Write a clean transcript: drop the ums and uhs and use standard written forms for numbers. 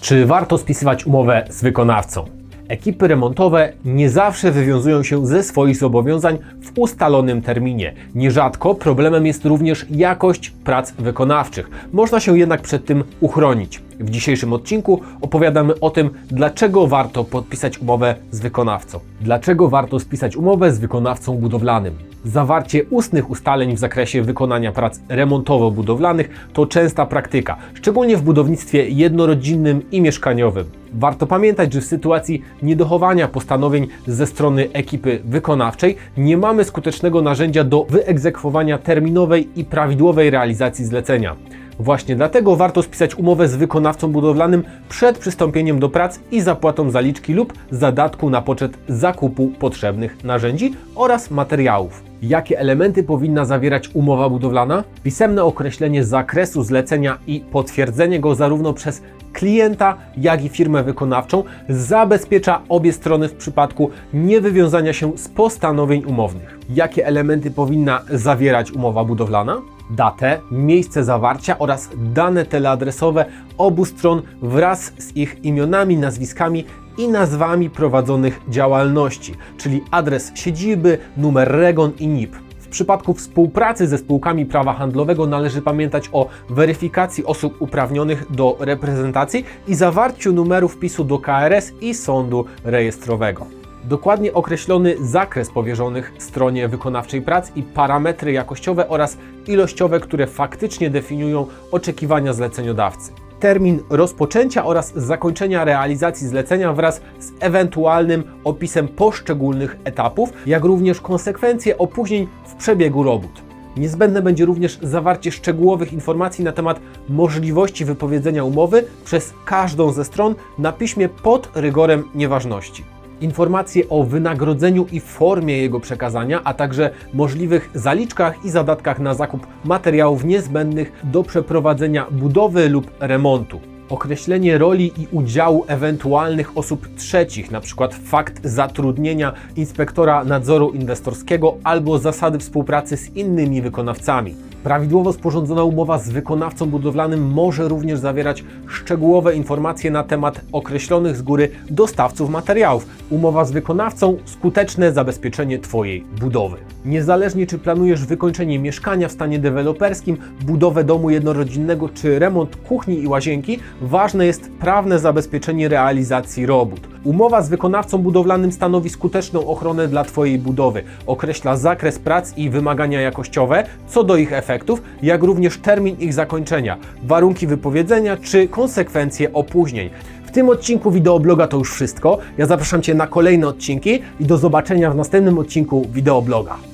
Czy warto spisywać umowę z wykonawcą? Ekipy remontowe nie zawsze wywiązują się ze swoich zobowiązań w ustalonym terminie. Nierzadko problemem jest również jakość prac wykonawczych. Można się jednak przed tym uchronić. W dzisiejszym odcinku opowiadamy o tym, dlaczego warto podpisać umowę z wykonawcą. Dlaczego warto spisać umowę z wykonawcą budowlanym? Zawarcie ustnych ustaleń w zakresie wykonania prac remontowo-budowlanych to częsta praktyka, szczególnie w budownictwie jednorodzinnym i mieszkaniowym. Warto pamiętać, że w sytuacji niedochowania postanowień ze strony ekipy wykonawczej nie mamy skutecznego narzędzia do wyegzekwowania terminowej i prawidłowej realizacji zlecenia. Właśnie dlatego warto spisać umowę z wykonawcą budowlanym przed przystąpieniem do prac i zapłatą zaliczki lub zadatku na poczet zakupu potrzebnych narzędzi oraz materiałów. Jakie elementy powinna zawierać umowa budowlana? Pisemne określenie zakresu zlecenia i potwierdzenie go zarówno przez klienta, jak i firmę wykonawczą zabezpiecza obie strony w przypadku niewywiązania się z postanowień umownych. Jakie elementy powinna zawierać umowa budowlana? Datę, miejsce zawarcia oraz dane teleadresowe obu stron wraz z ich imionami, nazwiskami i nazwami prowadzonych działalności, czyli adres siedziby, numer REGON i NIP. W przypadku współpracy ze spółkami prawa handlowego należy pamiętać o weryfikacji osób uprawnionych do reprezentacji i zawarciu numeru wpisu do KRS i sądu rejestrowego. Dokładnie określony zakres powierzonych stronie wykonawczej prac i parametry jakościowe oraz ilościowe, które faktycznie definiują oczekiwania zleceniodawcy. Termin rozpoczęcia oraz zakończenia realizacji zlecenia wraz z ewentualnym opisem poszczególnych etapów, jak również konsekwencje opóźnień w przebiegu robót. Niezbędne będzie również zawarcie szczegółowych informacji na temat możliwości wypowiedzenia umowy przez każdą ze stron na piśmie pod rygorem nieważności. Informacje o wynagrodzeniu i formie jego przekazania, a także możliwych zaliczkach i zadatkach na zakup materiałów niezbędnych do przeprowadzenia budowy lub remontu. Określenie roli i udziału ewentualnych osób trzecich, np. fakt zatrudnienia inspektora nadzoru inwestorskiego albo zasady współpracy z innymi wykonawcami. Prawidłowo sporządzona umowa z wykonawcą budowlanym może również zawierać szczegółowe informacje na temat określonych z góry dostawców materiałów. Umowa z wykonawcą – skuteczne zabezpieczenie Twojej budowy. Niezależnie czy planujesz wykończenie mieszkania w stanie deweloperskim, budowę domu jednorodzinnego czy remont kuchni i łazienki, ważne jest prawne zabezpieczenie realizacji robót. Umowa z wykonawcą budowlanym stanowi skuteczną ochronę dla Twojej budowy. Określa zakres prac i wymagania jakościowe co do ich efektów, jak również termin ich zakończenia, warunki wypowiedzenia czy konsekwencje opóźnień. W tym odcinku wideobloga to już wszystko. Ja zapraszam Cię na kolejne odcinki i do zobaczenia w następnym odcinku wideobloga.